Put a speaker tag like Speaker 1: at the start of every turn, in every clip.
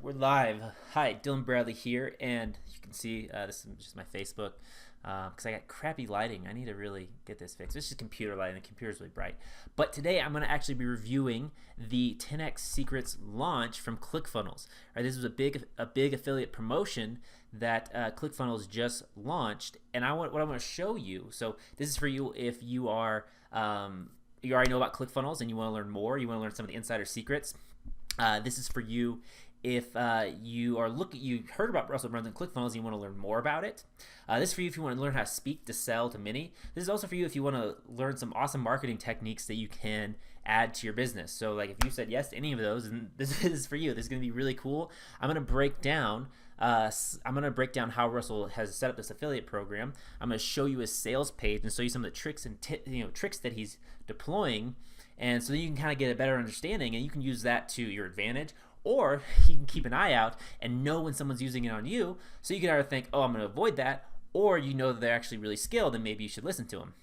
Speaker 1: We're live. Hi, Dylan Bradley here, and you can see this is just my Facebook because I got crappy lighting. I need to really get this fixed. This is computer lighting. The computer's really bright. But today I'm going to actually be reviewing the 10x Secrets launch from Clickfunnels. All right, this was a big affiliate promotion that Clickfunnels just launched, and what I want to show you. So this is for you if you are you already know about Clickfunnels and you want to learn more. You want to learn some of the insider secrets. This is for you if you heard about Russell Brunson ClickFunnels and you want to learn more about it. This is for you if you want to learn how to speak to sell to many. This is also for you if you want to learn some awesome marketing techniques that you can add to your business. So like if you said yes to any of those, then this is for you. This is going to be really cool. I'm going to break down how Russell has set up this affiliate program. I'm going to show you his sales page and show you some of the tricks and tricks that he's deploying, and so that you can kind of get a better understanding, and you can use that to your advantage, or you can keep an eye out and know when someone's using it on you, so you can either think, oh, I'm going to avoid that, or you know that they're actually really skilled and maybe you should listen to them.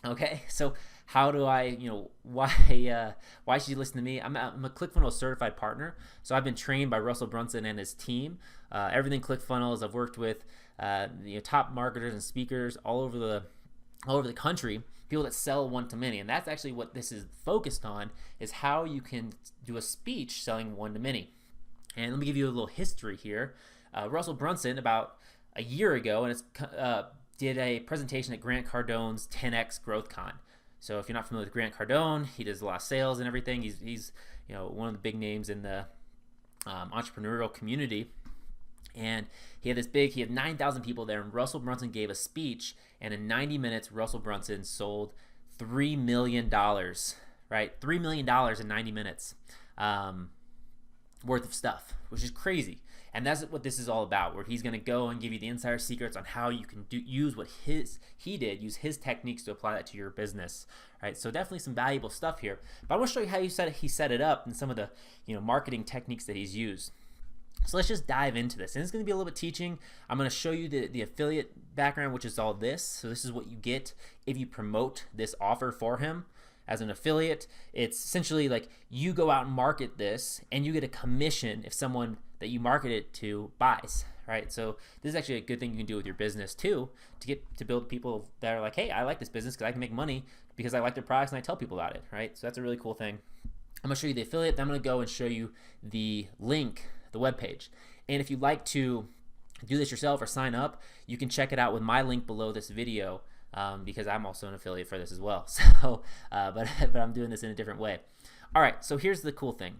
Speaker 1: Okay, so how do I, why should you listen to me? I'm a ClickFunnels certified partner, so I've been trained by Russell Brunson and his team. Everything ClickFunnels, I've worked with top marketers and speakers all over the country, people that sell one-to-many, and that's actually what this is focused on, is how you can do a speech selling one-to-many. And let me give you a little history here. Russell Brunson, about a year ago, did a presentation at Grant Cardone's 10x Growth Con. So if you're not familiar with Grant Cardone, he does a lot of sales and everything. He's one of the big names in the entrepreneurial community. And he had 9,000 people there, and Russell Brunson gave a speech, and in 90 minutes, Russell Brunson sold $3 million, right? $3 million in 90 minutes worth of stuff, which is crazy. And that's what this is all about, where he's going to go and give you the insider secrets on how you can use what use his techniques to apply that to your business, right? So definitely some valuable stuff here. But I want to show you how he set it up and some of the marketing techniques that he's used. So let's just dive into this. And it's going to be a little bit teaching. I'm going to show you the affiliate background, which is all this. So this is what you get if you promote this offer for him as an affiliate. It's essentially like you go out and market this, and you get a commission if someone that you market it to buys, right? So this is actually a good thing you can do with your business too, to build people that are like, hey, I like this business because I can make money because I like their products and I tell people about it, right? So that's a really cool thing. I'm going to show you the affiliate, then I'm going to go and show you the link, the web page. And if you'd like to do this yourself or sign up, you can check it out with my link below this video, because I'm also an affiliate for this as well. So, but I'm doing this in a different way. All right, so here's the cool thing.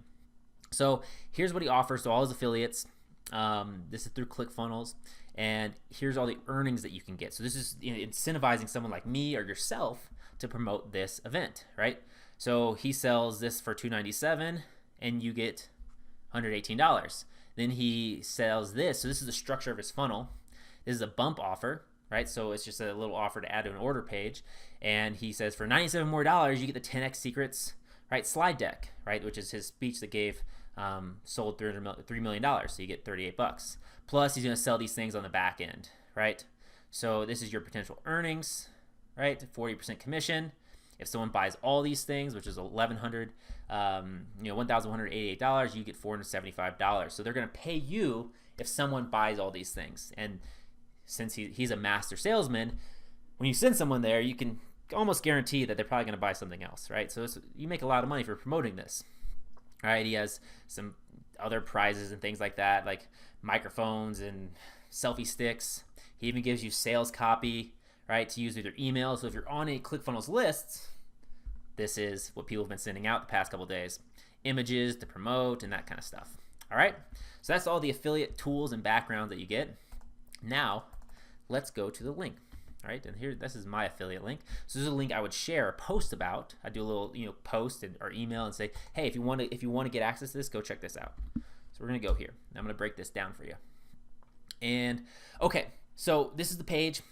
Speaker 1: So here's what he offers to all his affiliates. This is through ClickFunnels, and here's all the earnings that you can get. So this is incentivizing someone like me or yourself to promote this event, right? So he sells this for $297, and you get $118. Then he sells this. So this is the structure of his funnel. This is a bump offer, right? So it's just a little offer to add to an order page. And he says for $97 more, you get the 10x Secrets, right, slide deck, right, which is his speech that sold $3 million. So you get $38. Plus he's going to sell these things on the back end, right? So this is your potential earnings, right? 40% commission. If someone buys all these things, which is $1,188, you get $475. So they're going to pay you if someone buys all these things. And since he's a master salesman, when you send someone there, you can almost guarantee that they're probably going to buy something else, right? So you make a lot of money for promoting this, right? He has some other prizes and things like that, like microphones and selfie sticks. He even gives you sales copy, right, to use with your email. So if you're on a ClickFunnels list, this is what people have been sending out the past couple of days. Images to promote and that kind of stuff. All right, so that's all the affiliate tools and background that you get. Now, let's go to the link. All right, and here, this is my affiliate link. So this is a link I would share a post about. I do a little, post or email and say, hey, if you want to get access to this, go check this out. So we're gonna go here. I'm gonna break this down for you. And okay, so this is the page.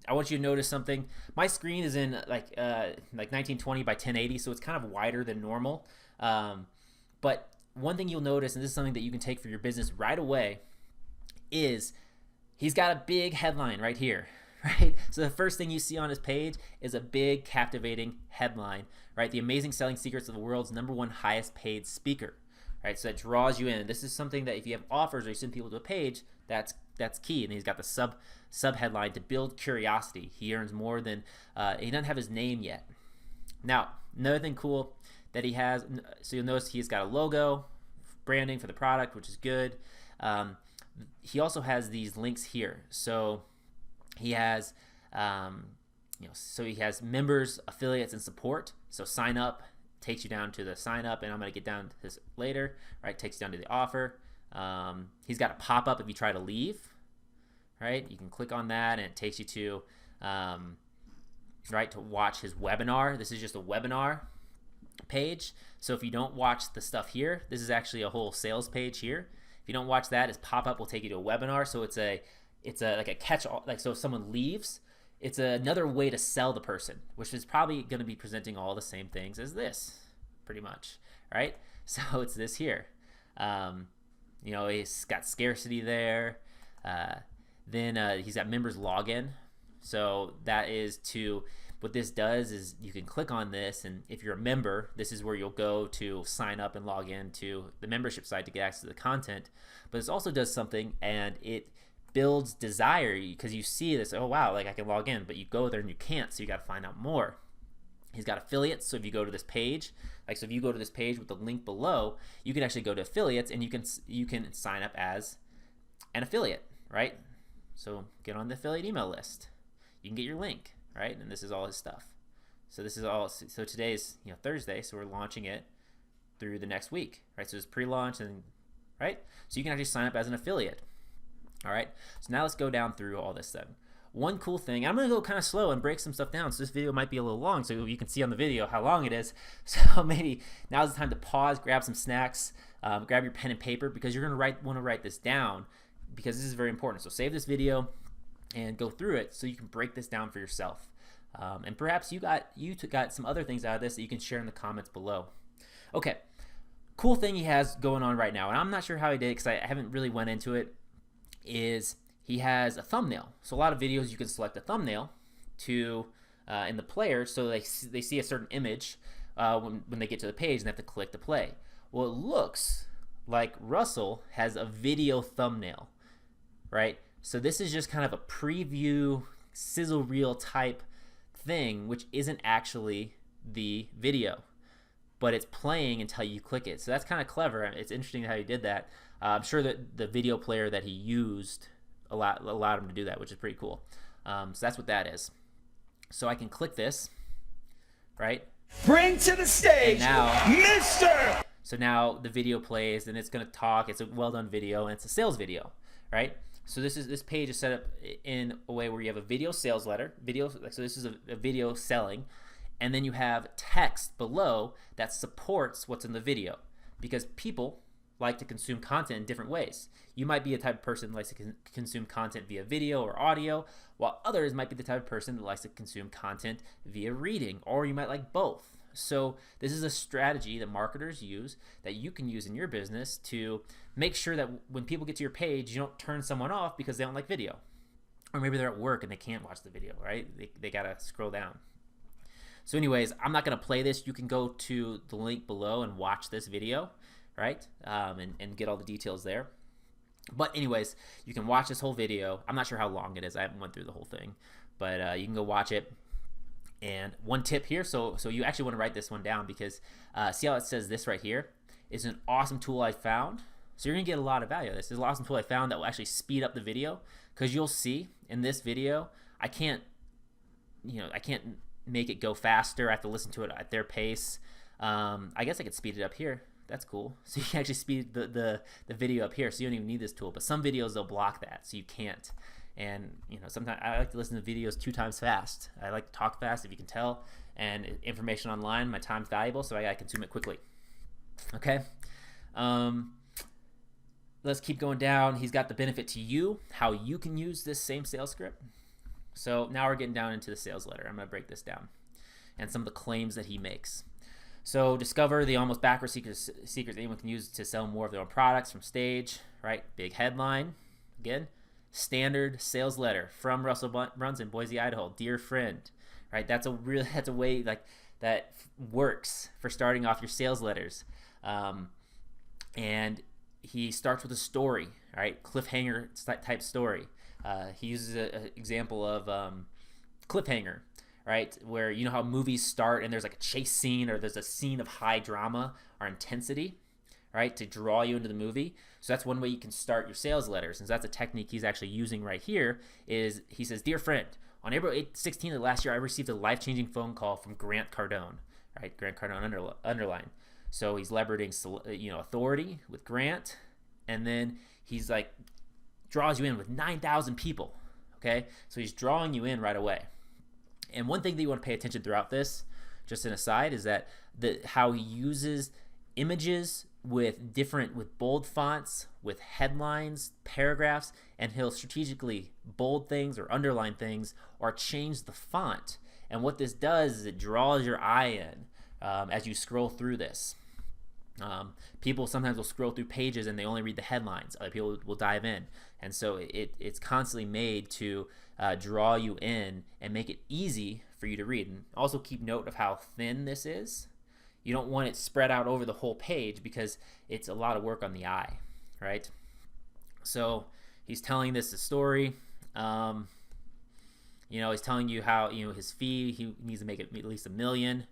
Speaker 1: I want you to notice something. My screen is in like 1920 by 1080, so it's kind of wider than normal. But one thing you'll notice, and this is something that you can take for your business right away, is he's got a big headline right here, right? So the first thing you see on his page is a big, captivating headline, right? The amazing selling secrets of the world's #1 highest paid speaker, right? So that draws you in. This is something that if you have offers or you send people to a page, that's key. And he's got the sub headline to build curiosity. He earns more than he doesn't have his name yet. Now, another thing cool that he has, so you'll notice he's got a logo, branding for the product, which is good. He also has these links here. So he has, so he has members, affiliates, and support. So sign up takes you down to the sign up, and I'm going to get down to this later, right? Takes you down to the offer. He's got a pop-up if you try to leave, right? You can click on that, and it takes you to, right, to watch his webinar. This is just a webinar page. So if you don't watch the stuff here, this is actually a whole sales page here. If you don't watch that, his pop-up will take you to a webinar. So it's a like a catch-all. Like, so if someone leaves, it's another way to sell the person, which is probably going to be presenting all the same things as this, pretty much, right? So it's this here. He's got scarcity there. Then he's got members login. So that is what this does is you can click on this, and if you're a member, this is where you'll go to sign up and log in to the membership site to get access to the content. But this also does something, and it builds desire, because you see this, oh wow, like I can log in, but you go there and you can't, so you got to find out more. He's got affiliates, so if you go to this page, so if you go to this page with the link below, you can actually go to affiliates, and you can sign up as an affiliate, right? So get on the affiliate email list. You can get your link, right? And this is all his stuff. So this is all. So today's Thursday, so we're launching it through the next week, right? So it's pre-launch, and right. So you can actually sign up as an affiliate. All right. So now let's go down through all this then. One cool thing, I'm going to go kind of slow and break some stuff down, so this video might be a little long, so you can see on the video how long it is. So maybe now's the time to pause, grab some snacks, grab your pen and paper, because you're going to want to write this down, because this is very important. So save this video and go through it so you can break this down for yourself. And perhaps you got some other things out of this that you can share in the comments below. Okay, cool thing he has going on right now, and I'm not sure how he did it because I haven't really went into it, is he has a thumbnail. So a lot of videos you can select a thumbnail to in the player, so they see a certain image when they get to the page and they have to click to play. Well, it looks like Russell has a video thumbnail, right? So this is just kind of a preview, sizzle reel type thing, which isn't actually the video, but it's playing until you click it. So that's kind of clever. It's interesting how he did that. I'm sure that the video player that he used allowed him to do that, which is pretty cool. So that's what that is. So I can click this, right?
Speaker 2: Bring to the stage,
Speaker 1: now,
Speaker 2: Mr.
Speaker 1: So now the video plays, and it's going to talk. It's a well-done video, and it's a sales video, right? So this page is set up in a way where you have a video sales letter, so this is a video selling, and then you have text below that supports what's in the video, because people like to consume content in different ways. You might be a type of person that likes to consume content via video or audio, while others might be the type of person that likes to consume content via reading, or you might like both. So this is a strategy that marketers use that you can use in your business to make sure that when people get to your page, you don't turn someone off because they don't like video. Or maybe they're at work and they can't watch the video, right? They gotta scroll down. So anyways, I'm not gonna play this. You can go to the link below and watch this video, right? And get all the details there. But anyways, you can watch this whole video. I'm not sure how long it is. I haven't went through the whole thing, but you can go watch it. And one tip here, so you actually want to write this one down, because see how it says this right here is an awesome tool I found. So you're gonna get a lot of value out of this. This is an awesome tool I found that will actually speed up the video, because you'll see in this video I can't make it go faster. I have to listen to it at their pace. I guess I could speed it up here. That's cool. So you can actually speed the video up here, so you don't even need this tool. But some videos they'll block that, so you can't. And sometimes I like to listen to videos 2 times fast. I like to talk fast, if you can tell. And information online, my time's valuable, so I gotta consume it quickly. Okay. Let's keep going down. He's got the benefit to you, how you can use this same sales script. So now we're getting down into the sales letter. I'm gonna break this down and some of the claims that he makes. So discover the almost backwards secrets anyone can use to sell more of their own products from stage, right? Big headline, again. Standard sales letter from Russell Brunson, Boise, Idaho. Dear friend, right? That's a way like that works for starting off your sales letters. and he starts with a story, right? Cliffhanger type story. He uses an example of cliffhanger, right? Where you know how movies start and there's like a chase scene or there's a scene of high drama or intensity, right? To draw you into the movie. So that's one way you can start your sales letters. And that's a technique he's actually using right here. Is he says, "Dear friend, on April 16th of last year, I received a life-changing phone call from Grant Cardone," right? Grant Cardone underline. So he's leveraging, authority with Grant, and then he's like draws you in with 9,000 people. Okay, so he's drawing you in right away. And one thing that you want to pay attention throughout this, just an aside, is that how he uses images with bold fonts, with headlines, paragraphs, and he'll strategically bold things or underline things or change the font. And what this does is it draws your eye in as you scroll through this. People sometimes will scroll through pages and they only read the headlines. Other people will dive in. And so it's constantly made to draw you in and make it easy for you to read. And also keep note of how thin this is. You don't want it spread out over the whole page because it's a lot of work on the eye, right? So he's telling this story. He's telling you how his fee, he needs to make it at least $1 million.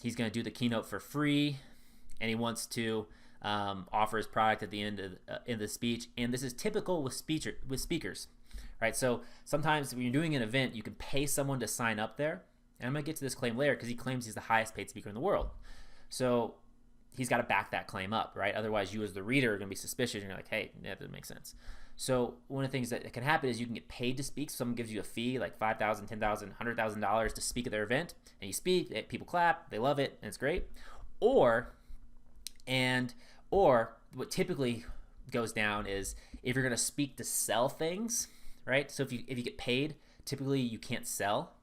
Speaker 1: He's going to do the keynote for free, and he wants to offer his product at the end of the speech. And this is typical with speakers, right? So sometimes when you're doing an event, you can pay someone to sign up there. And I'm going to get to this claim later because he claims he's the highest paid speaker in the world. So he's got to back that claim up, right? Otherwise, you as the reader are going to be suspicious. And you're like, hey, that doesn't make sense. So one of the things that can happen is you can get paid to speak. Someone gives you a fee like $5,000, $10,000, $100,000 to speak at their event. And you speak, people clap, they love it, and it's great. Or what typically goes down is if you're going to speak to sell things, right? So if you get paid, typically you can't sell.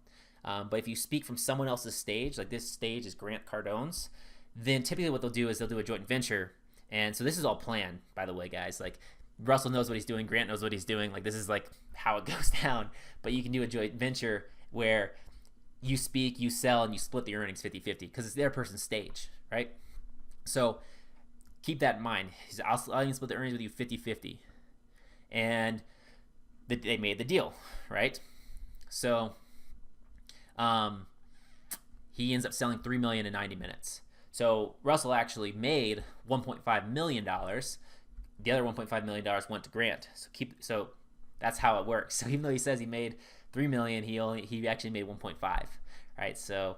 Speaker 1: But if you speak from someone else's stage, like this stage is Grant Cardone's, then typically what they'll do is they'll do a joint venture. And so this is all planned, by the way, guys. Like Russell knows what he's doing, Grant knows what he's doing. Like this is like how it goes down. But you can do a joint venture where you speak, you sell, and you split the earnings 50-50 because it's their person's stage, right? So keep that in mind. I'll split the earnings with you 50-50. And they made the deal, right? So he ends up selling $3 million in 90 minutes. So Russell actually made $1.5 million. The other $1.5 million went to Grant. So that's how it works. So even though he says he made $3 million, he actually made 1.5, right? So,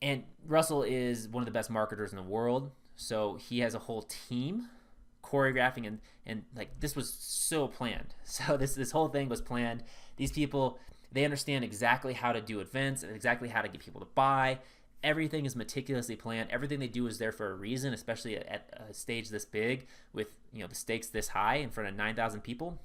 Speaker 1: and Russell is one of the best marketers in the world. So he has a whole team choreographing and like this was so planned. So this whole thing was planned. These people, they understand exactly how to do events and exactly how to get people to buy. Everything is meticulously planned. Everything they do is there for a reason, especially at a stage this big with the stakes this high in front of 9,000 people.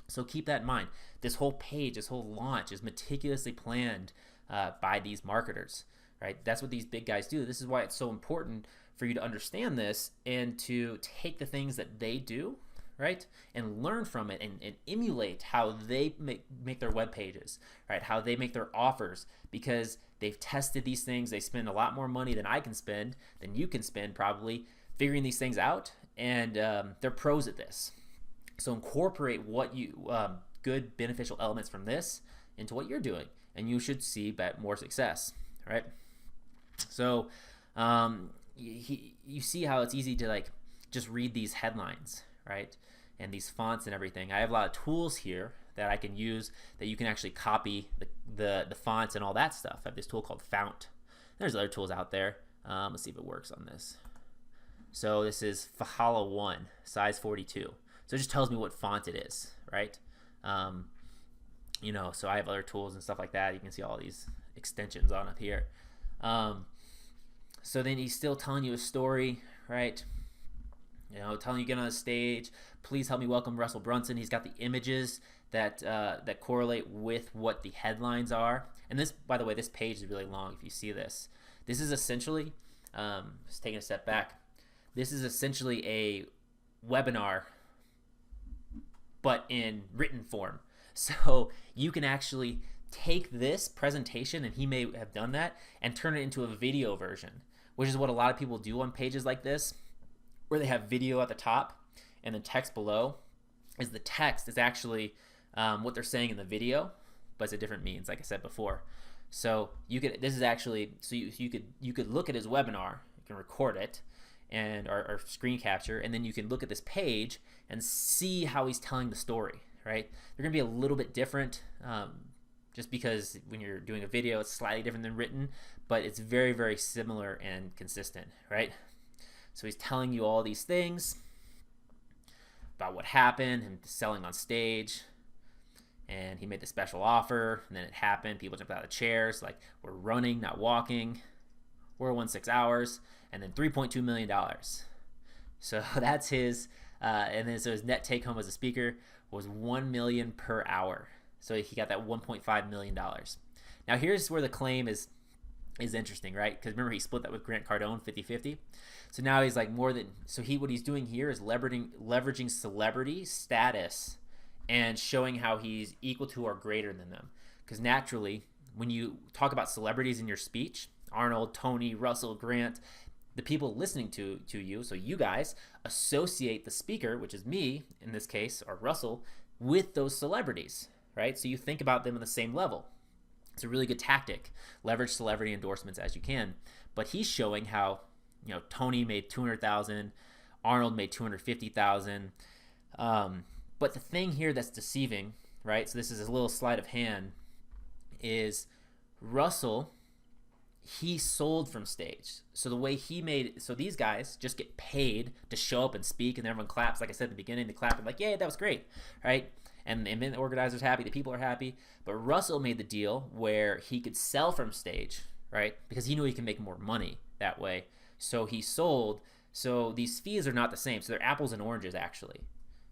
Speaker 1: So keep that in mind. This whole page, this whole launch is meticulously planned by these marketers, right? That's what these big guys do. This is why it's so important for you to understand this and to take the things that they do, right, and learn from it and emulate how they make their web pages, right, how they make their offers, because they've tested these things. They spend a lot more money than I can spend, than you can spend probably, figuring these things out, and they're pros at this. So incorporate what good beneficial elements from this into what you're doing, and you should see more success, right? So you see how it's easy to like just read these headlines, right, and these fonts and everything. I have a lot of tools here that I can use that you can actually copy the fonts and all that stuff. I have this tool called Fount. There's other tools out there. Let's see if it works on this. So this is Fahala 1, size 42. So it just tells me what font it is, right? So I have other tools and stuff like that. You can see all these extensions on up here. So then he's still telling you a story, right? Telling you to get on the stage. Please help me welcome Russell Brunson. He's got the images that correlate with what the headlines are. And this, by the way, this page is really long. If you see this, this is essentially, just taking a step back. This is essentially a webinar, but in written form. So you can actually take this presentation, and he may have done that, and turn it into a video version which is what a lot of people do on pages like this, where they have video at the top and the text below. Is the text is actually what they're saying in the video, but it's a different means, like I said before. So this is actually, so you could look at his webinar, you can record it, and or screen capture, and then you can look at this page and see how he's telling the story, right? They're gonna be a little bit different, just because when you're doing a video, it's slightly different than written, but it's very, very similar and consistent, right? So he's telling you all these things about what happened, him selling on stage, and he made the special offer, and then it happened. People jumped out of chairs, like, we're running, not walking. We're 16 hours, and then $3.2 million. So that's his, and then so his net take home as a speaker was $1 million per hour. So he got that $1.5 million. Now here's where the claim is interesting, right? Because remember, he split that with Grant Cardone 50-50. So now he's like what he's doing here is leveraging celebrity status and showing how he's equal to or greater than them. Because naturally, when you talk about celebrities in your speech, Arnold, Tony, Russell, Grant, the people listening to you, so you guys associate the speaker, which is me in this case, or Russell, with those celebrities, right? So you think about them on the same level. It's a really good tactic. Leverage celebrity endorsements as you can. But he's showing how, Tony made $200,000, Arnold made $250,000. But the thing here that's deceiving, right? So this is a little sleight of hand, is Russell, he sold from stage. So the way so these guys just get paid to show up and speak, and everyone claps. Like I said at the beginning, they clap and like, yeah, that was great, right? And the organizer's happy, the people are happy. But Russell made the deal where he could sell from stage, right? Because he knew he can make more money that way. So he sold. So these fees are not the same. So they're apples and oranges, actually.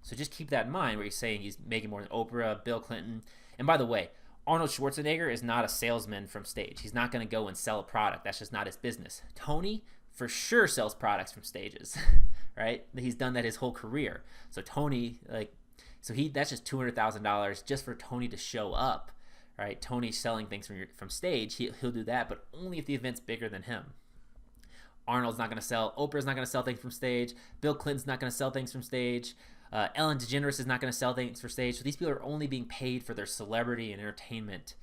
Speaker 1: So just keep that in mind where he's saying he's making more than Oprah, Bill Clinton. And by the way, Arnold Schwarzenegger is not a salesman from stage. He's not going to go and sell a product. That's just not his business. Tony for sure sells products from stages, right? He's done that his whole career. So Tony, that's just $200,000 just for Tony to show up, right? Tony's selling things from stage. He'll do that, but only if the event's bigger than him. Arnold's not going to sell. Oprah's not going to sell things from stage. Bill Clinton's not going to sell things from stage. Ellen DeGeneres is not going to sell things for stage. So these people are only being paid for their celebrity and entertainment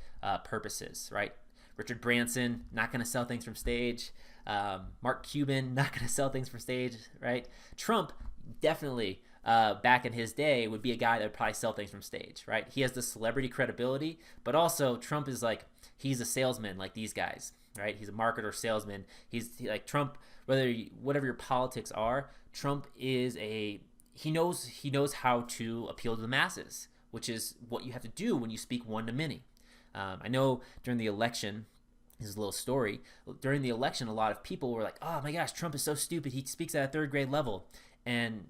Speaker 1: purposes, right? Richard Branson, not going to sell things from stage. Mark Cuban, not going to sell things from stage, right? Trump, definitely, back in his day, would be a guy that would probably sell things from stage, right? He has the celebrity credibility, but also Trump is he's a salesman like these guys, right? He's a marketer, salesman. He's like Trump, whatever your politics are, Trump is he knows how to appeal to the masses, which is what you have to do when you speak one to many. I know during the election, this is a little story. During the election, a lot of people were like, "Oh my gosh, Trump is so stupid. He speaks at a third grade level." And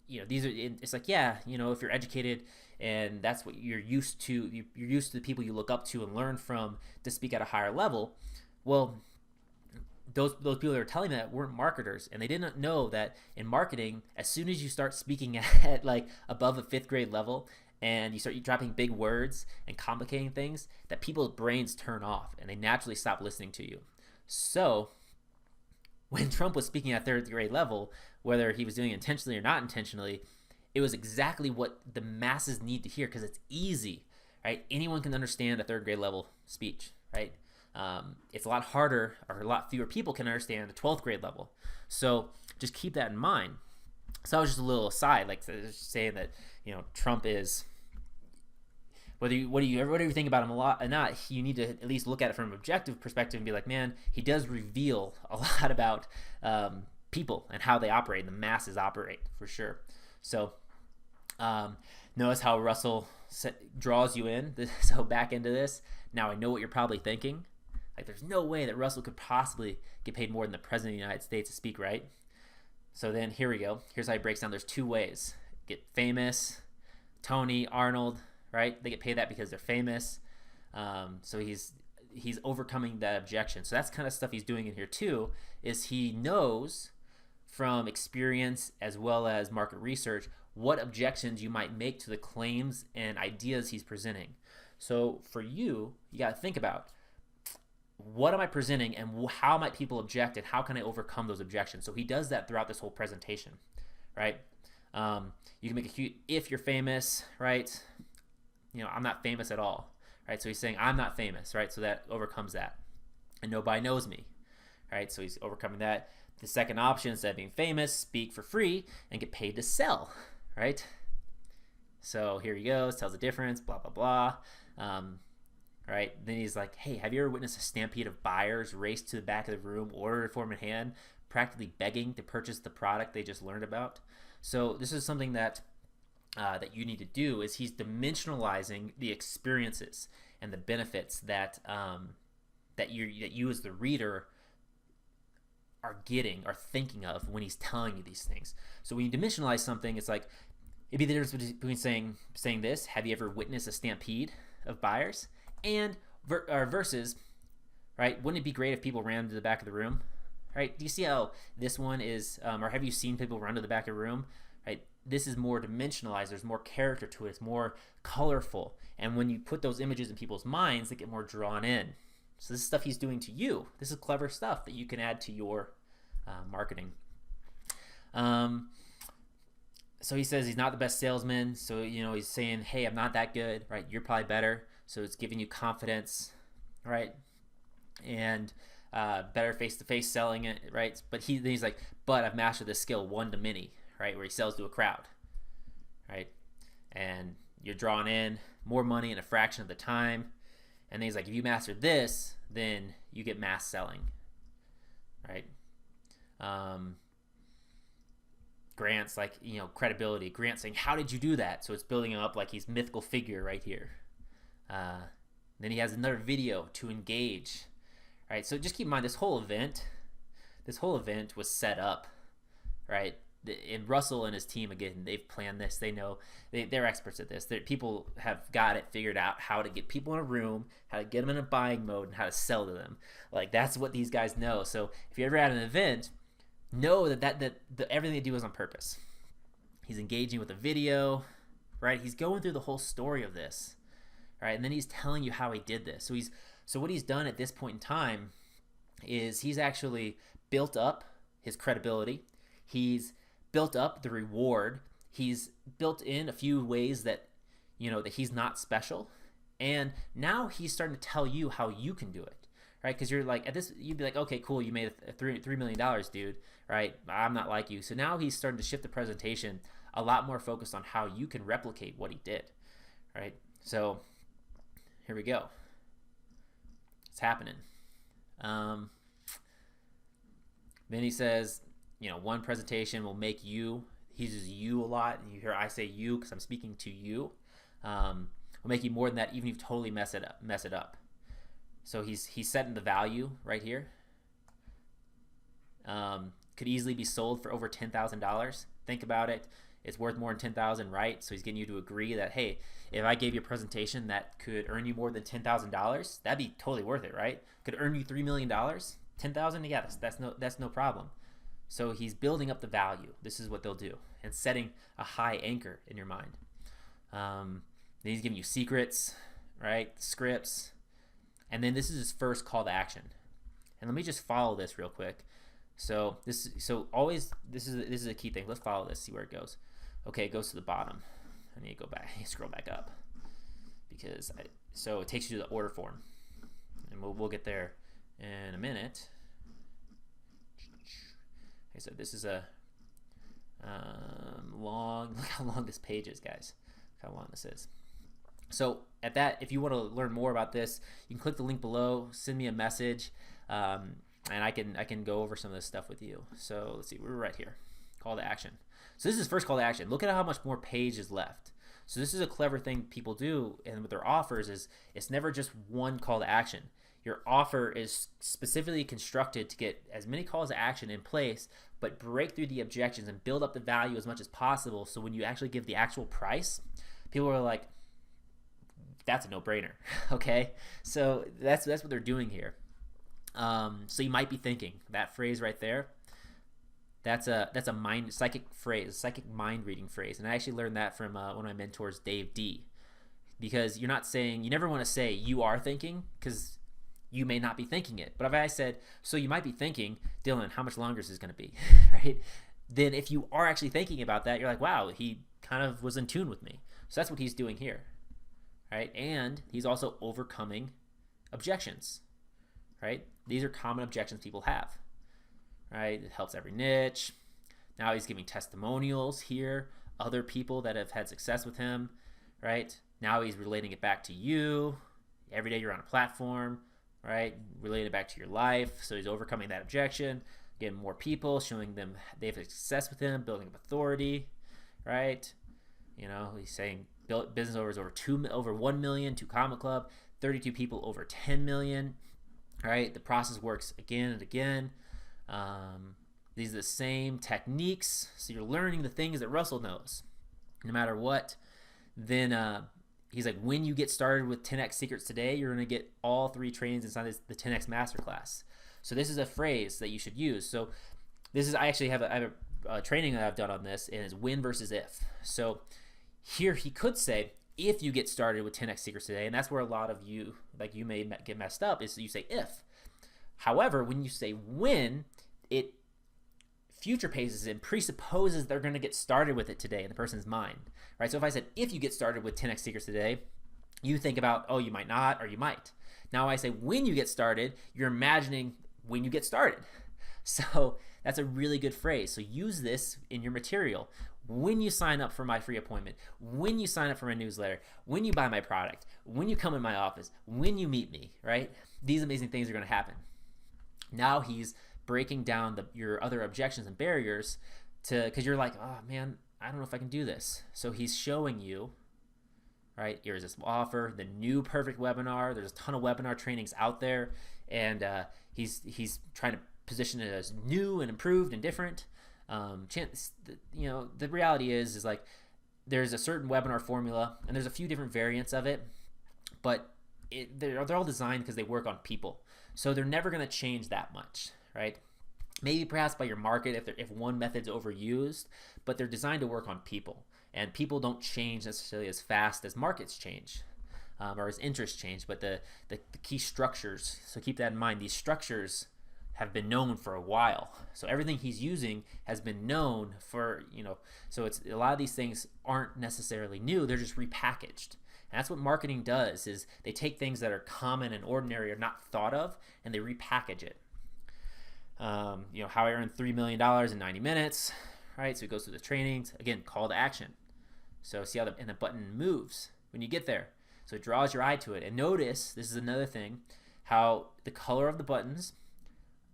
Speaker 1: it's like, yeah, if you're educated and that's what you're used to, you're used to the people you look up to and learn from to speak at a higher level. Well, those people that are telling that weren't marketers, and they didn't know that in marketing, as soon as you start speaking at like above a fifth grade level and you start dropping big words and complicating things, that people's brains turn off and they naturally stop listening to you. So when Trump was speaking at third grade level, whether he was doing it intentionally or not intentionally, it was exactly what the masses need to hear because it's easy, right? Anyone can understand a third grade level speech, right? It's a lot harder, or a lot fewer people can understand a 12th grade level. So just keep that in mind. So that was just a little aside, like saying that Trump is, whether you think about him a lot or not, you need to at least look at it from an objective perspective and be like, man, he does reveal a lot about people and how they operate, and the masses operate for sure. So notice how Russell draws you in. So back into this. Now I know what you're probably thinking. Like, there's no way that Russell could possibly get paid more than the President of the United States to speak, right? So then here we go. Here's how he breaks down. There's two ways. Get famous. Tony, Arnold, right? They get paid that because they're famous. So he's overcoming that objection. So that's kind of stuff he's doing in here too, is he knows from experience as well as market research what objections you might make to the claims and ideas he's presenting. So for you got to think about, what am I presenting, and how might people object, and how can I overcome those objections? So he does that throughout this whole presentation, right? You can make a huge, if you're famous, right? I'm not famous at all, right? So he's saying I'm not famous, right? So that overcomes that, and nobody knows me, right? So he's overcoming that. The second option, instead of being famous, speak for free and get paid to sell, right? So here he goes, tells the difference, blah, blah, blah. Right? Then he's like, hey, have you ever witnessed a stampede of buyers race to the back of the room, order a form in hand, practically begging to purchase the product they just learned about? So this is something that you need to do, is he's dimensionalizing the experiences and the benefits that you as the reader are getting, are thinking of when he's telling you these things. So when you dimensionalize something, it's like, it'd be the difference between saying this, have you ever witnessed a stampede of buyers, and versus, right, wouldn't it be great if people ran to the back of the room, right? Do you see how this one is, or have you seen people run to the back of the room, right? This is more dimensionalized. There's more character to it. It's more colorful. And when you put those images in people's minds, they get more drawn in. So this is stuff he's doing to you. This is clever stuff that you can add to your marketing. So he says he's not the best salesman. So, he's saying, hey, I'm not that good, right? You're probably better. So it's giving you confidence, right? And better face-to-face selling it, right? But he's like, but I've mastered this skill one to many, right? Where he sells to a crowd, right? And you're drawing in more money in a fraction of the time. And then he's like, if you master this, then you get mass selling, right? Grant's like, credibility. Grant saying, how did you do that? So it's building him up like he's mythical figure right here. Then he has another video to engage, right? So just keep in mind, this whole event was set up, right? And Russell and his team, again, they've planned this. They know they're experts at this. People have got it figured out, how to get people in a room, how to get them in a buying mode, and how to sell to them. Like, that's what these guys know. So if you're ever at an event, know that everything they do is on purpose. He's engaging with a video, right? He's going through the whole story of this, right? And then he's telling you how he did this. So what he's done at this point in time is he's actually built up his credibility. He's built up the reward. He's built in a few ways that that he's not special, and now he's starting to tell you how you can do it, right? Because you're like, at this, you'd be like, okay, cool, you made $3 million, dude, right? I'm not like you. So now he's starting to shift the presentation a lot more focused on how you can replicate what he did, right? So here we go. It's happening. Then he says, one presentation will make you, he uses you a lot, and you hear I say you because I'm speaking to you, will make you more than that, even if you totally mess it up. So he's setting the value right here. Could easily be sold for over $10,000. Think about it. It's worth more than $10,000, right? So he's getting you to agree that, hey, if I gave you a presentation that could earn you more than $10,000, that'd be totally worth it, right? Could earn you $3 million, $10,000, yeah, that's no problem. So he's building up the value. This is what they'll do, and setting a high anchor in your mind. Then he's giving you secrets, right? Scripts, and then this is his first call to action. And let me just follow this real quick. So this is a key thing. Let's follow this, see where it goes. Okay, it goes to the bottom. I need to go back. I need to scroll back up so it takes you to the order form, and we'll get there in a minute. Okay, so this is a long. Look how long this page is, guys. Look how long this is. So at that, if you want to learn more about this, you can click the link below. Send me a message, and I can go over some of this stuff with you. So let's see, we're right here. Call to action. So this is first call to action. Look at how much more page is left. So this is a clever thing people do, and with their offers is it's never just one call to action. Your offer is specifically constructed to get as many calls to action in place, but break through the objections and build up the value as much as possible. So when you actually give the actual price, people are like, that's a no-brainer. Okay, so that's what they're doing here. So you might be thinking that phrase right there, that's a psychic mind reading phrase, and I actually learned that from one of my mentors, Dave D. Because you never want to say you are thinking, because you may not be thinking it. But if I said, so you might be thinking, Dylan, how much longer is this going to be? Right? Then if you are actually thinking about that, you're like, wow, he kind of was in tune with me. So that's what he's doing here. Right? And he's also overcoming objections. Right? These are common objections people have. Right? It helps every niche. Now he's giving testimonials here, other people that have had success with him. Right? Now he's relating it back to you. Every day you're on a platform, right? Relating it back to your life. So he's overcoming that objection, getting more people, showing them they have success with him, building up authority, right? You know, he's saying business owners over 1 million to Comma Club, 32 people over 10 million, right? The process works again and again. These are the same techniques. So you're learning the things that Russell knows, no matter what. Then he's like, when you get started with 10x secrets today, you're going to get all 3 trainings inside the 10x masterclass. So this is a phrase that you should use. So this is, I actually have a training that I've done on this, and it's when versus if. So here he could say, if you get started with 10x secrets today, and that's where a lot of you, like you may get messed up, is you say if. However, when you say when, it future paces and presupposes they're going to get started with it today in the person's mind, right? So if I said, if you get started with 10x secrets today, you think about, oh, you might not, or you might. Now I say, when you get started, you're imagining when you get started. So that's a really good phrase. So use this in your material. When you sign up for my free appointment, when you sign up for my newsletter, when you buy my product, when you come in my office, when you meet me, right? These amazing things are going to happen. Now he's breaking down your other objections and barriers because you're like, oh man, I don't know if I can do this. So he's showing you, right, irresistible offer, the new perfect webinar. There's a ton of webinar trainings out there, and he's trying to position it as new and improved and different. The reality is like there's a certain webinar formula, and there's a few different variants of it, but they're all designed because they work on people. So they're never going to change that much. Right? Maybe perhaps by your market if one method's overused, but they're designed to work on people, and people don't change necessarily as fast as markets change or as interests change, but the key structures, so keep that in mind, these structures have been known for a while. So everything he's using has been known for, so it's a lot of these things aren't necessarily new, they're just repackaged. And that's what marketing does, is they take things that are common and ordinary or not thought of, and they repackage it. How I earned $3 million in 90 minutes, right? So it goes through the trainings. Again, call to action. So see how the button moves when you get there. So it draws your eye to it. And notice, this is another thing, how the color of the buttons,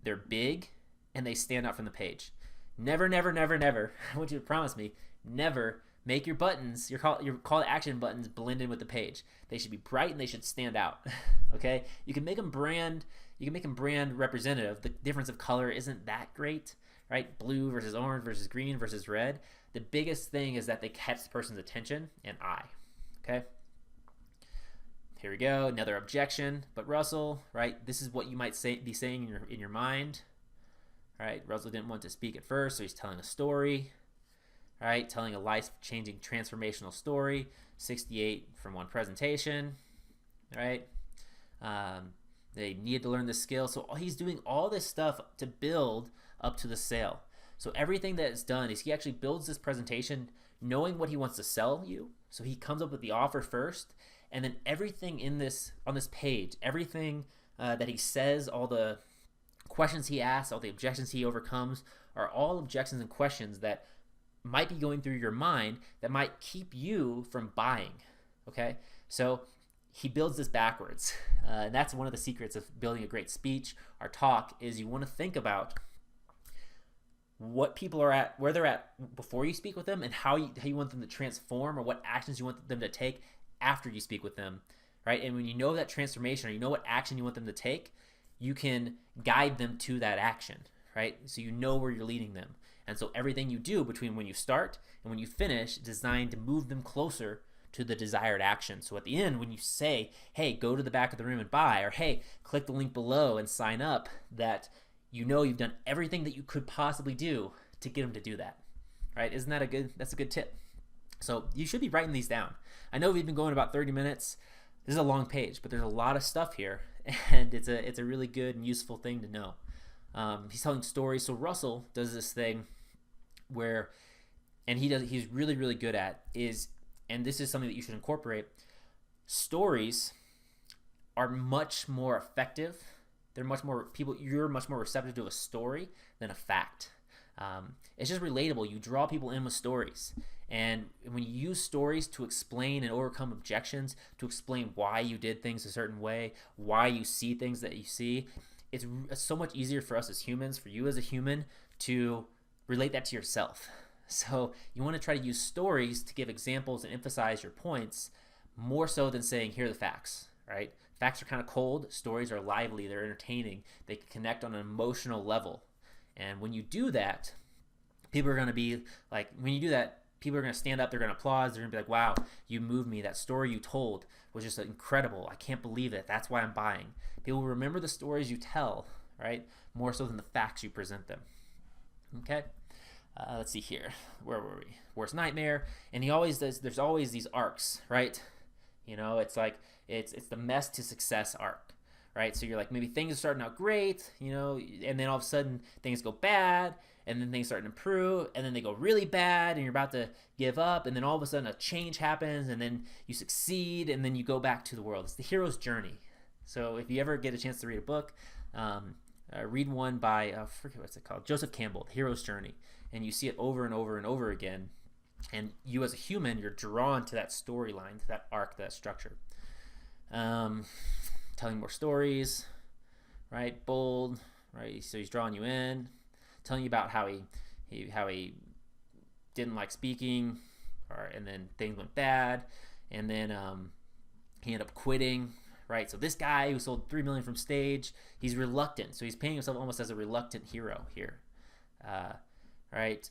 Speaker 1: they're big and they stand out from the page. Never, never, never, never, I want you to promise me, never make your buttons, your call to action buttons blend in with the page. They should be bright and they should stand out. Okay? You can make them brand representative. The difference of color isn't that great, right? Blue versus orange versus green versus red. The biggest thing is that they catch the person's attention and eye. Okay? Here we go, another objection. But Russell, right? This is what you might be saying in your mind. Right? Russell didn't want to speak at first, so he's telling a story. Right? Telling a life-changing transformational story. 68 from one presentation. Right? They needed to learn the skill. So he's doing all this stuff to build up to the sale. So everything that is done is he actually builds this presentation knowing what he wants to sell you. So he comes up with the offer first, and then everything on this page, everything that he says, all the questions he asks, all the objections he overcomes, are all objections and questions that might be going through your mind that might keep you from buying. Okay? So he builds this backwards. And that's one of the secrets of building a great speech or talk, is you want to think about what people are at, where they're at before you speak with them, and how you want them to transform, or what actions you want them to take after you speak with them, right? And when you know that transformation, or you know what action you want them to take, you can guide them to that action, right? So you know where you're leading them. And so everything you do between when you start and when you finish is designed to move them closer to the desired action. So at the end, when you say, hey, go to the back of the room and buy, or hey, click the link below and sign up, that you know you've done everything that you could possibly do to get them to do that, right? Isn't that that's a good tip? So you should be writing these down. I know we've been going about 30 minutes. This is a long page, but there's a lot of stuff here, and it's a really good and useful thing to know. He's telling stories. So Russell does this thing where, and he's really, really good at is, and this is something that you should incorporate. Stories are much more effective. You're much more receptive to a story than a fact. It's just relatable. You draw people in with stories. And when you use stories to explain and overcome objections, to explain why you did things a certain way, why you see things that you see, it's so much easier for us as humans, for you as a human, to relate that to yourself. So you want to try to use stories to give examples and emphasize your points more so than saying, here are the facts, right? Facts are kind of cold. Stories are lively. They're entertaining. They can connect on an emotional level. And when you do that, people are going to be like, when you do that, people are going to stand up. They're going to applaud. They're going to be like, wow, you moved me. That story you told was just incredible. I can't believe it. That's why I'm buying. People will remember the stories you tell, right? More so than the facts you present them. Okay? Let's see here. Where were we? Worst nightmare. And he always does, there's always these arcs, right? You know, it's like, it's the mess to success arc, right? So you're like, maybe things are starting out great, you know, and then all of a sudden things go bad, and then things start to improve, and then they go really bad, and you're about to give up, and then all of a sudden a change happens, and then you succeed, and then you go back to the world. It's the hero's journey. So if you ever get a chance to read a book, read one by, I forget what's it called, Joseph Campbell, The Hero's Journey, and you see it over and over and over again, and you as a human, you're drawn to that storyline, to that arc, that structure. Telling more stories, right? Bold, right? So he's drawing you in, telling you about how he didn't like speaking, and then things went bad, and then he ended up quitting, right? So this guy who sold 3 million from stage, he's reluctant, so he's painting himself almost as a reluctant hero here, right?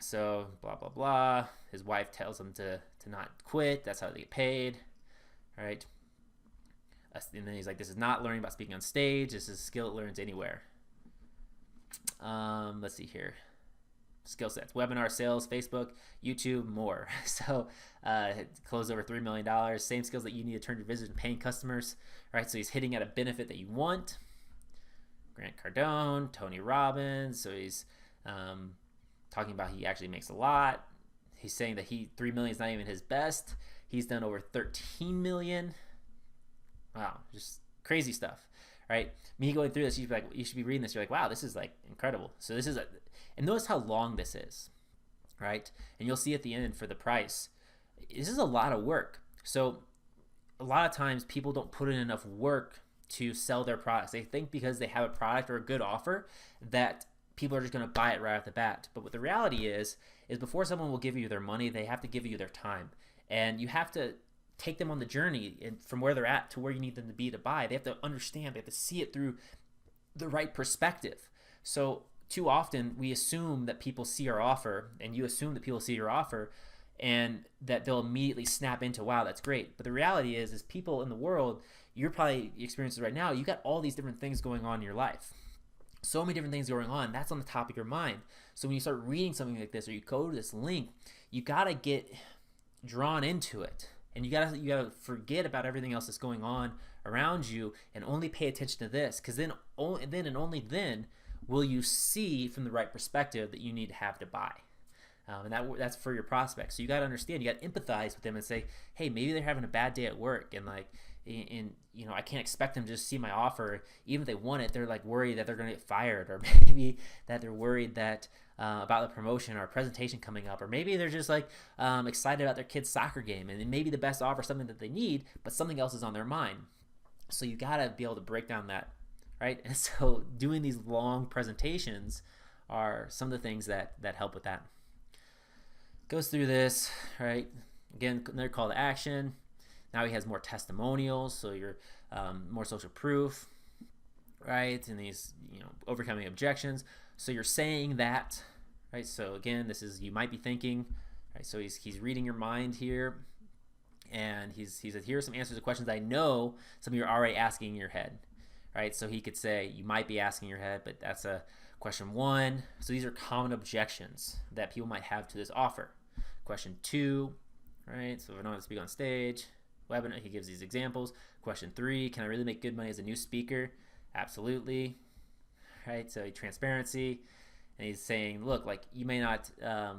Speaker 1: So blah blah blah. His wife tells him to not quit. That's how they get paid, right? And then he's like, this is not learning about speaking on stage. This is a skill it learns anywhere. Let's see here. Skill sets: webinar, sales, Facebook, YouTube, more. So closed over $3 million. Same skills that you need to turn your visitors into paying customers, right? So he's hitting at a benefit that you want. Grant Cardone, Tony Robbins. So he's talking about he actually makes a lot. He's saying that 3 million is not even his best. He's done over 13 million. Wow, just crazy stuff, right? Me going through this, you should be reading this. You're like, wow, this is like incredible. So this is and notice how long this is, right? And you'll see at the end for the price, this is a lot of work. So a lot of times people don't put in enough work to sell their products. They think because they have a product or a good offer that people are just going to buy it right off the bat. But what the reality is before someone will give you their money, they have to give you their time. And you have to take them on the journey and from where they're at to where you need them to be to buy. They have to understand, they have to see it through the right perspective. So too often we assume that people see our offer, and you assume that people see your offer, and that they'll immediately snap into, wow, that's great. But the reality is people in the world, you're probably experiencing right now, you got all these different things going on in your life. So many different things going on. That's on the top of your mind. So when you start reading something like this, or you go to this link, you gotta get drawn into it, and you gotta forget about everything else that's going on around you, and only pay attention to this. Because then only then will you see from the right perspective that you need to have to buy. And that's for your prospects. So you got to understand, you got to empathize with them and say, hey, maybe they're having a bad day at work, and I can't expect them to just see my offer. Even if they want it, they're like worried that they're going to get fired, or maybe that they're worried that about the promotion or a presentation coming up, or maybe they're just like excited about their kid's soccer game, and maybe the best offer is something that they need, but something else is on their mind. So you got to be able to break down that, right? And so doing these long presentations are some of the things that help with that. Goes through this, right? Again, another call to action. Now he has more testimonials, so you're more social proof, right? And these, overcoming objections. So you're saying that, right? So again, this is, you might be thinking, right? So he's reading your mind here, and he said, here are some answers to questions I know some of you are already asking in your head, right? So he could say, you might be asking in your head, but that's a question 1. So these are common objections that people might have to this offer. Question 2, right? So if I don't have to speak on stage. webinar. He gives these examples. Question 3, can I really make good money as a new speaker? Absolutely. Right? So transparency. And he's saying, look, like, you may not,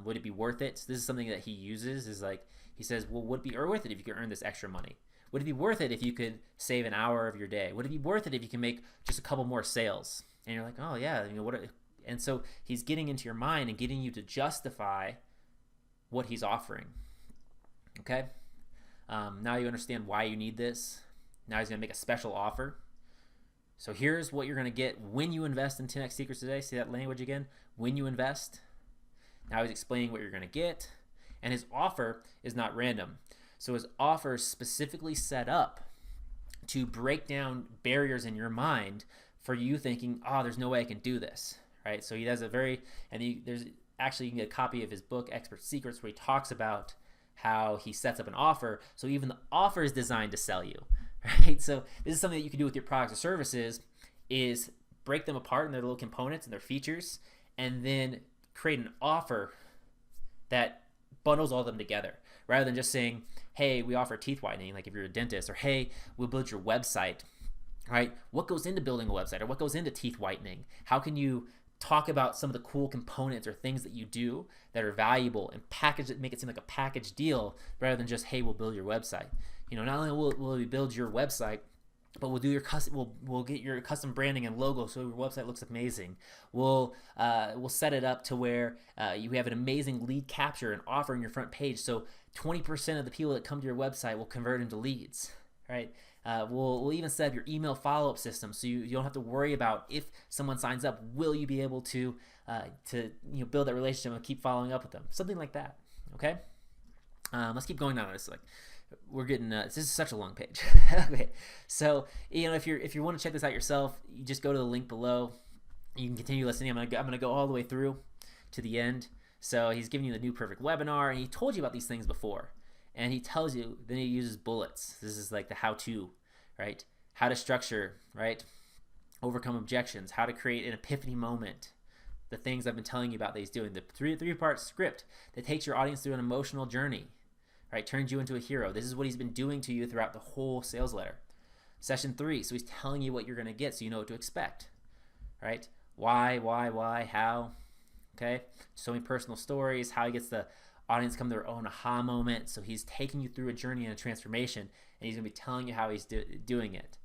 Speaker 1: would it be worth it? So this is something that he uses, is like, he says, well, would it be worth it if you could earn this extra money? Would it be worth it if you could save an hour of your day? Would it be worth it if you can make just a couple more sales? And you're like, oh yeah, and so he's getting into your mind and getting you to justify what he's offering. Okay? Now you understand why you need this. Now he's going to make a special offer. So here's what you're going to get when you invest in 10x Secrets today. See that language again? When you invest. Now he's explaining what you're going to get. And his offer is not random. So his offer is specifically set up to break down barriers in your mind for you thinking, oh, there's no way I can do this, right? So he does there's actually, you can get a copy of his book, Expert Secrets, where he talks about how he sets up an offer. So even the offer is designed to sell you, right? So this is something that you can do with your products or services, is break them apart in their little components and their features, and then create an offer that bundles all of them together, rather than just saying, hey, we offer teeth whitening, like if you're a dentist, or hey, we'll build your website, right? What goes into building a website, or what goes into teeth whitening? How can you talk about some of the cool components or things that you do that are valuable and package it, make it seem like a package deal, rather than just, hey, we'll build your website. Not only will we build your website, but we'll do your custom. We'll get your custom branding and logo so your website looks amazing. We'll set it up to where you have an amazing lead capture and offer in your front page. So 20% of the people that come to your website will convert into leads, right? We'll even set up your email follow-up system, so you don't have to worry about if someone signs up, will you be able to build that relationship and keep following up with them, something like that. Okay, let's keep going down this. Like, we're getting this is such a long page. Okay, so if you want to check this out yourself, you just go to the link below. You can continue listening. I'm gonna go all the way through to the end. So he's giving you the new perfect webinar, and he told you about these things before, and he tells you, then he uses bullets. This is like the how-to, right? How to structure, right? Overcome objections, how to create an epiphany moment, the things I've been telling you about that he's doing, the three-part script that takes your audience through an emotional journey, right? Turns you into a hero. This is what he's been doing to you throughout the whole sales letter. Session 3, so he's telling you what you're going to get so you know what to expect, right? Why, how, okay? So many personal stories, how he gets the audience come to their own aha moment. So he's taking you through a journey and a transformation, and he's going to be telling you how he's doing it,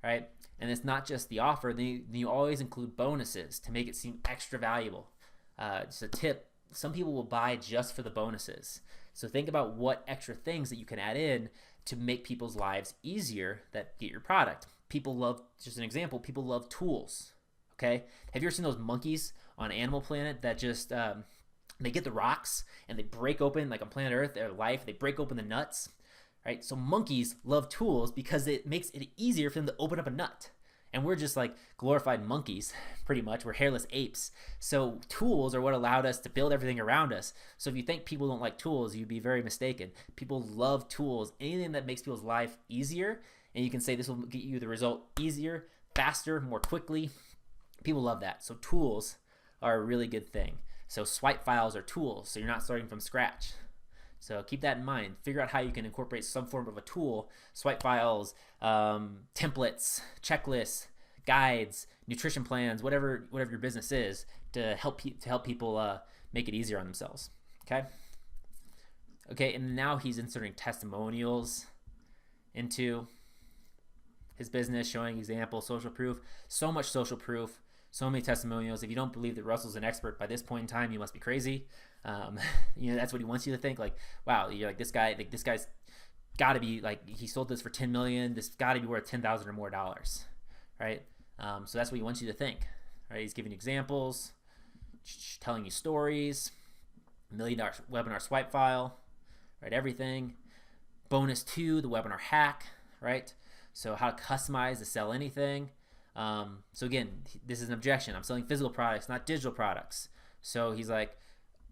Speaker 1: right? And it's not just the offer. Then you always include bonuses to make it seem extra valuable. Just a tip, some people will buy just for the bonuses. So think about what extra things that you can add in to make people's lives easier that get your product. People love, just an example, people love tools, okay? Have you ever seen those monkeys on Animal Planet that just, they get the rocks and they break open, like on planet Earth, their life, they break open the nuts, right? So monkeys love tools because it makes it easier for them to open up a nut. And we're just like glorified monkeys, pretty much. We're hairless apes. So tools are what allowed us to build everything around us. So if you think people don't like tools, you'd be very mistaken. People love tools. Anything that makes people's life easier, and you can say this will get you the result easier, faster, more quickly. People love that. So tools are a really good thing. So swipe files are tools, so you're not starting from scratch. So keep that in mind. Figure out how you can incorporate some form of a tool, swipe files, templates, checklists, guides, nutrition plans, whatever your business is, to help people make it easier on themselves. Okay, and now he's inserting testimonials into his business, showing examples, social proof, so much social proof. So many testimonials. If you don't believe that Russell's an expert by this point in time, you must be crazy. That's what he wants you to think. Like, wow, you're like, this guy's got to be like, he sold this for $10 million. This got to be worth $10,000 or more dollars, right? So that's what he wants you to think, right? He's giving examples, telling you stories, $1 million webinar swipe file, right? Everything. Bonus 2, the webinar hack, right? So how to customize to sell anything. So again, this is an objection. I'm selling physical products, not digital products. So he's like,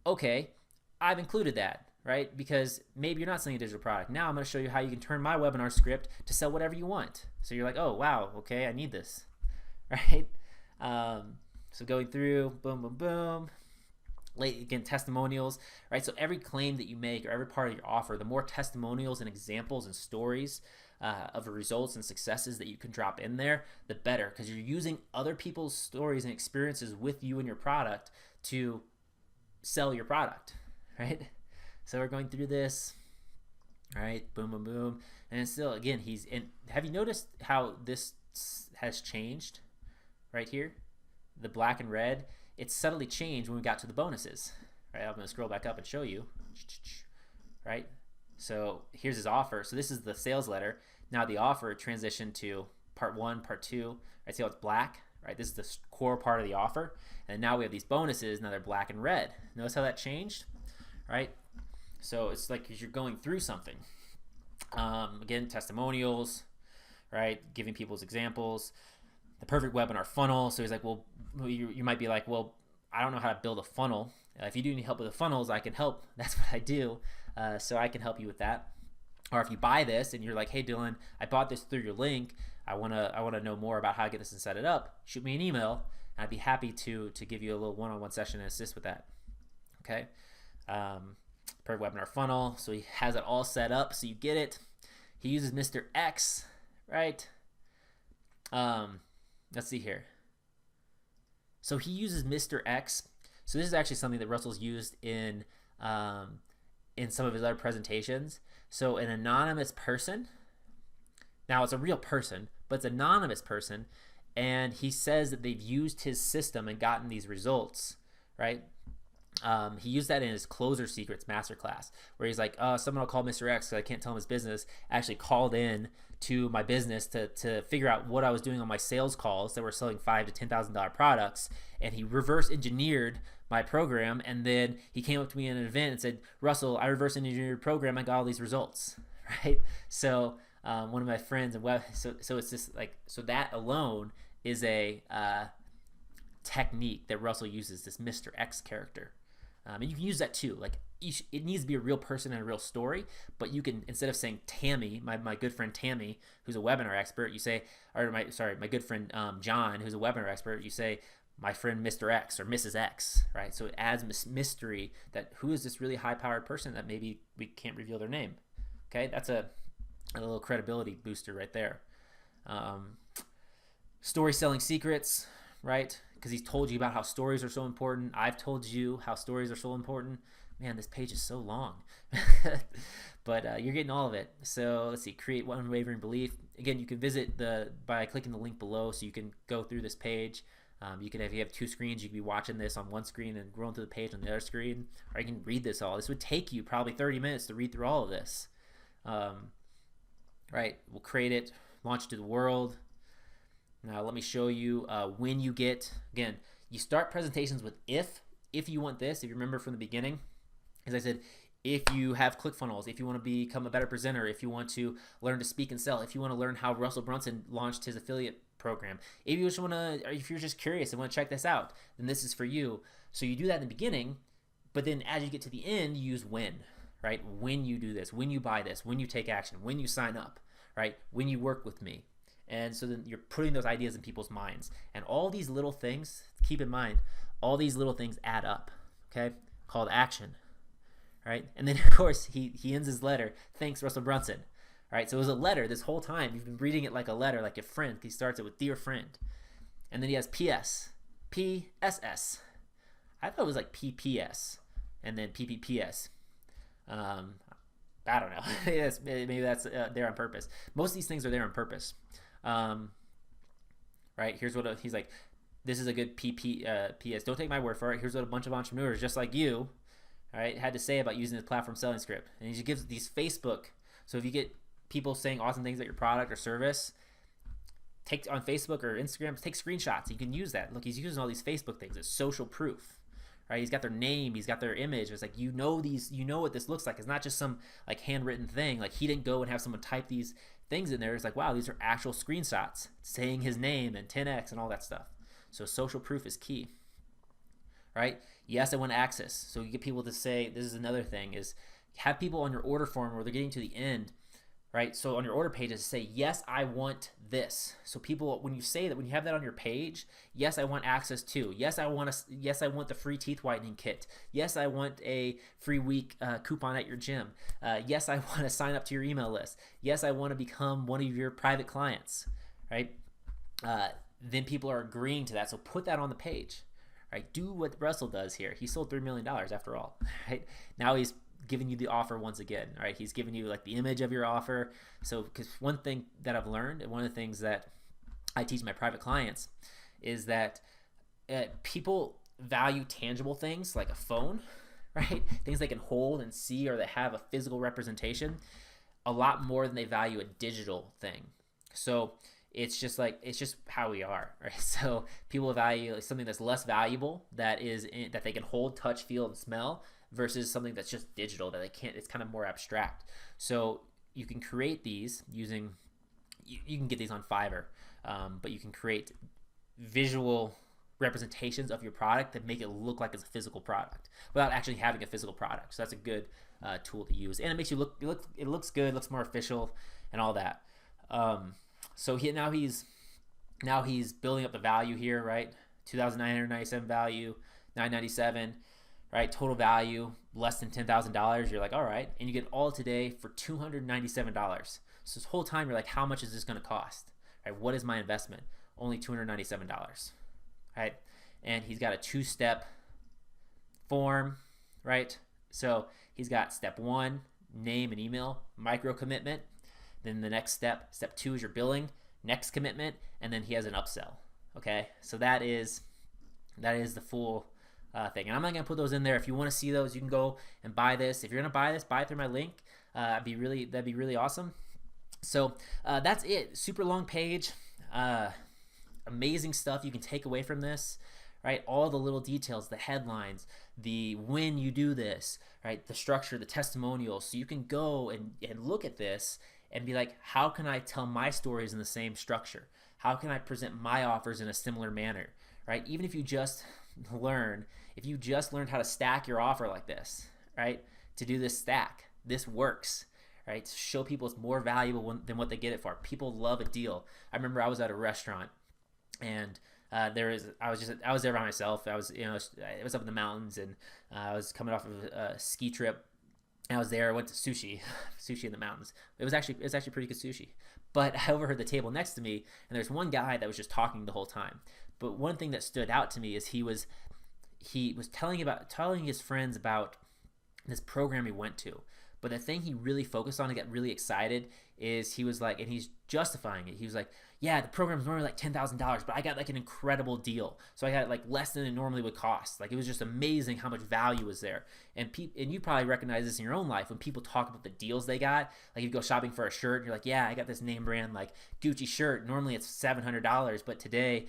Speaker 1: okay, I've included that, right? Because maybe you're not selling a digital product. Now I'm going to show you how you can turn my webinar script to sell whatever you want. So you're like, oh, wow, okay, I need this, right? So going through, boom, boom, boom. Again, testimonials, right? So every claim that you make or every part of your offer, the more testimonials and examples and stories of the results and successes that you can drop in there, the better, because you're using other people's stories and experiences with you and your product to sell your product, right? So we're going through this, all right, boom, boom, boom, and still, again, he's in. Have you noticed how this has changed right here? The black and red, it's subtly changed when we got to the bonuses, right? I'm going to scroll back up and show you, right? So here's his offer. So this is the sales letter. Now the offer transitioned to part 1, part 2. Right? See how it's black, right? This is the core part of the offer. And now we have these bonuses. Now they're black and red. Notice how that changed, right? So it's like you're going through something. Again, testimonials, right? Giving people's examples. The perfect webinar funnel. So he's like, well, you might be like, well, I don't know how to build a funnel. If you do need help with the funnels, I can help. That's what I do. So I can help you with that. Or if you buy this and you're like, hey, Dylan, I bought this through your link. I wanna know more about how to get this and set it up. Shoot me an email, and I'd be happy to give you a little one-on-one session and assist with that. Okay. Perfect webinar funnel. So he has it all set up, so you get it. He uses Mr. X, right? Let's see here. So he uses Mr. X. So this is actually something that Russell's used in some of his other presentations. So an anonymous person, now it's a real person, but it's an anonymous person, and he says that they've used his system and gotten these results, right? He used that in his Closer Secrets Masterclass, where he's like, someone will call Mr. X because I can't tell him his business. Actually called in to my business to figure out what I was doing on my sales calls that were selling $5,000 to $10,000 products, and he reverse engineered my program, and then he came up to me in an event and said, Russell, I reverse engineered your program, I got all these results, right? So one of my friends, so it's just like, so that alone is a technique that Russell uses, this Mr. X character. And you can use that too. Like it needs to be a real person and a real story, but you can, instead of saying Tammy, my good friend Tammy, who's a webinar expert, you say, or my good friend John, who's a webinar expert, you say, my friend Mr. X or Mrs. X, right? So it adds mystery that who is this really high-powered person that maybe we can't reveal their name. Okay, that's a little credibility booster right there. Story selling secrets, right? Because he's told you about how stories are so important. I've told you how stories are so important. Man, this page is so long. But you're getting all of it. So let's see, create unwavering belief. Again, you can visit by clicking the link below, so you can go through this page. You can, if you have two screens, you can be watching this on one screen and rolling through the page on the other screen, or you can read this all. This would take you probably 30 minutes to read through all of this. Right, we'll create it, launch it to the world. Now let me show you when you get, again, you start presentations with if you want this, if you remember from the beginning, as I said, if you have Clickfunnels, if you want to become a better presenter, if you want to learn to speak and sell, if you want to learn how Russell Brunson launched his affiliate program, if you just want to, or if you're just curious and want to check this out, then this is for you. So you do that in the beginning, but then as you get to the end, you use when, right? When you do this, when you buy this, when you take action, when you sign up, right? When you work with me. And so then you're putting those ideas in people's minds. And all these little things, keep in mind, all these little things add up, okay? Call to action, right? And then, of course, he ends his letter, thanks, Russell Brunson, right? So it was a letter this whole time. You've been reading it like a letter, like a friend. He starts it with, dear friend. And then he has PS, PSS. I thought it was like PPS, and then PPPS. I don't know. Maybe that's there on purpose. Most of these things are there on purpose. Right, here's what he's like, this is a good PS. Don't take my word for it. Here's what a bunch of entrepreneurs just like you, all right, had to say about using this platform selling script. And he gives these Facebook. So if you get people saying awesome things about your product or service, take on Facebook or Instagram, take screenshots. You can use that. Look, he's using all these Facebook things. It's social proof. Right? He's got their name, he's got their image. It's like, you know what this looks like. It's not just some like handwritten thing. Like he didn't go and have someone type these things in there. It's like, wow, these are actual screenshots saying his name and 10x and all that stuff. So social proof is key. Right? Yes, I want access. So you get people to say, this is another thing, is have people on your order form where they're getting to the end, right? So on your order pages, say, yes, I want this. So people, when you say that, when you have that on your page, yes, I want access to. Yes, I want the free teeth whitening kit. Yes, I want a free week coupon at your gym. Yes, I want to sign up to your email list. Yes, I want to become one of your private clients, right? Then people are agreeing to that. So put that on the page, right? Do what Russell does here. He sold $3 million after all, right? Now he's giving you the offer once again, right? He's giving you like the image of your offer. So, because one thing that I've learned, and one of the things that I teach my private clients, is that people value tangible things like a phone, right? Things they can hold and see, or that have a physical representation, a lot more than they value a digital thing. So it's just how we are, right? So people value something that's less valuable, that they can hold, touch, feel, and smell, versus something that's just digital that they can't. It's kind of more abstract. So you can create these using, you can get these on Fiverr, but you can create visual representations of your product that make it look like it's a physical product without actually having a physical product. So that's a good tool to use, and it makes you look. It looks good, looks more official, and all that. So now he's building up the value here, right? 2,997 value, 997, right? Total value less than $10,000. You're like, all right, and you get all today for $297. So this whole time you're like, how much is this going to cost? Right? What is my investment? Only $297, right? And he's got a 2-step form, right? So he's got step 1, name and email, micro commitment. Then the next step 2 is your billing, next commitment, and then he has an upsell. Okay, so that is the full thing. And I'm not gonna put those in there. If you want to see those, you can go and buy this. If you're gonna buy this, buy it through my link. That'd be really awesome. So that's it. Super long page. Amazing stuff you can take away from this, right? All the little details, the headlines, the when you do this, right? The structure, the testimonials. So you can go and look at this and be like, how can I tell my stories in the same structure? How can I present my offers in a similar manner, right? Even if you just learned how to stack your offer like this, right? To do this stack, this works, right? To show people it's more valuable than what they get it for. People love a deal. I remember I was at a restaurant, and I was there by myself. I was up in the mountains, and I was coming off of a ski trip. And I was there. I went to sushi in the mountains. It was actually pretty good sushi. But I overheard the table next to me, and there's one guy that was just talking the whole time. But one thing that stood out to me is he was telling his friends about this program he went to. But the thing he really focused on and got really excited is he was like, and he's justifying it. He was like, yeah, the program's normally like $10,000, but I got like an incredible deal. So I got like less than it normally would cost. Like, it was just amazing how much value was there. And you probably recognize this in your own life when people talk about the deals they got. Like, you go shopping for a shirt and you're like, yeah, I got this name brand like Gucci shirt. Normally it's $700, but today,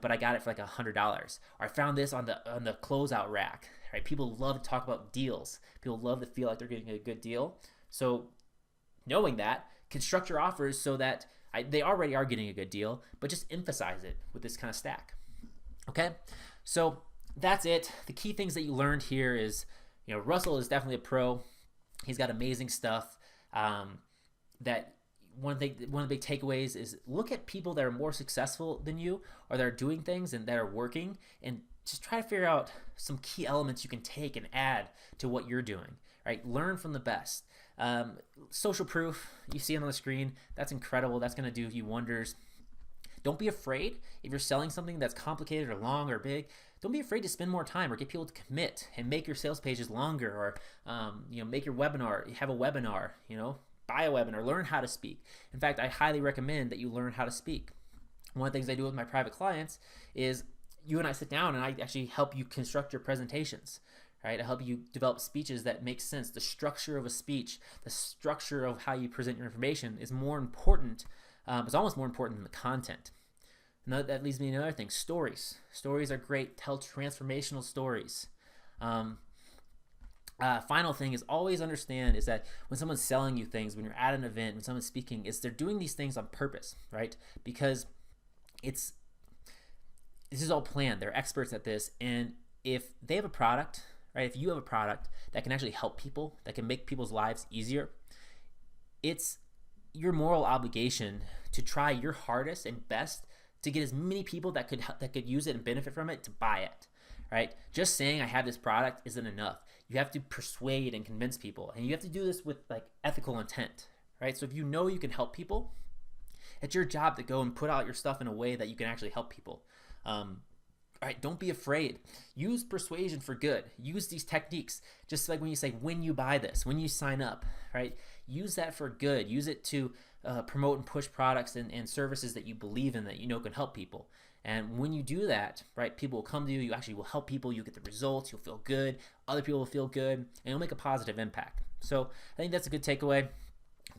Speaker 1: but I got it for like $100. Or I found this on the closeout rack. Right? People love to talk about deals. People love to feel like they're getting a good deal. So knowing that, construct your offers so that they already are getting a good deal, but just emphasize it with this kind of stack. Okay, so that's it. The key things that you learned here is, Russell is definitely a pro. He's got amazing stuff. That one of the big takeaways is look at people that are more successful than you, or that are doing things and that are working, and just try to figure out some key elements you can take and add to what you're doing. Right? Learn from the best. Social proof, you see it on the screen. That's incredible. That's going to do you wonders. Don't be afraid if you're selling something that's complicated or long or big. Don't be afraid to spend more time or get people to commit and make your sales pages longer, or make your webinar. Have a webinar. Buy a webinar. Learn how to speak. In fact, I highly recommend that you learn how to speak. One of the things I do with my private clients is you and I sit down and I actually help you construct your presentations. Right? I help you develop speeches that make sense. The structure of a speech, the structure of how you present your information is more important. It's almost more important than the content. And that leads me to another thing. Stories. Stories are great. Tell transformational stories. Final thing is always understand is that when someone's selling you things, when you're at an event, when someone's speaking, is they're doing these things on purpose, right? Because this is all planned. They're experts at this, and if they have a product, right? If you have a product that can actually help people, that can make people's lives easier, it's your moral obligation to try your hardest and best to get as many people that could use it and benefit from it to buy it, right? Just saying I have this product isn't enough. You have to persuade and convince people, and you have to do this with like ethical intent, right? So if you know you can help people, it's your job to go and put out your stuff in a way that you can actually help people. All right, don't be afraid. Use persuasion for good. Use these techniques. Just like when you say, when you buy this, when you sign up, right? Use that for good. Use it to promote and push products and services that you believe in, that you know can help people. And when you do that, right, people will come to you. You actually will help people. You get the results. You'll feel good. Other people will feel good. And you'll make a positive impact. So I think that's a good takeaway.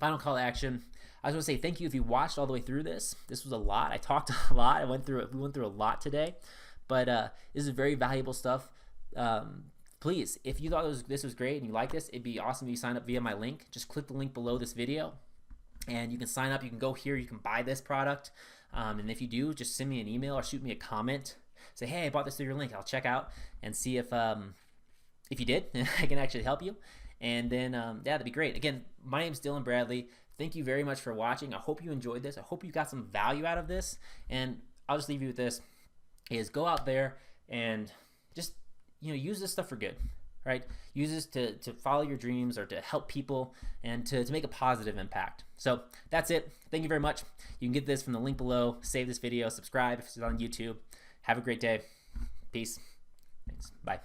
Speaker 1: Final call to action. I was going to say thank you if you watched all the way through this. This was a lot. I talked a lot. We went through a lot today. But this is very valuable stuff. Please, if you thought this was great and you like this, it'd be awesome if you sign up via my link. Just click the link below this video, and you can sign up. You can go here. You can buy this product. And if you do, just send me an email or shoot me a comment. Say, hey, I bought this through your link. I'll check out and see if you did, I can actually help you. And then, yeah, that'd be great. Again, my name's Dylan Bradley. Thank you very much for watching. I hope you enjoyed this. I hope you got some value out of this. And I'll just leave you with this. Is go out there and just use this stuff for good, right? Use this to follow your dreams or to help people and to make a positive impact. So that's it. Thank you very much. You can get this from the link below. Save this video, subscribe if it's on YouTube. Have a great day. Peace. Thanks. Bye.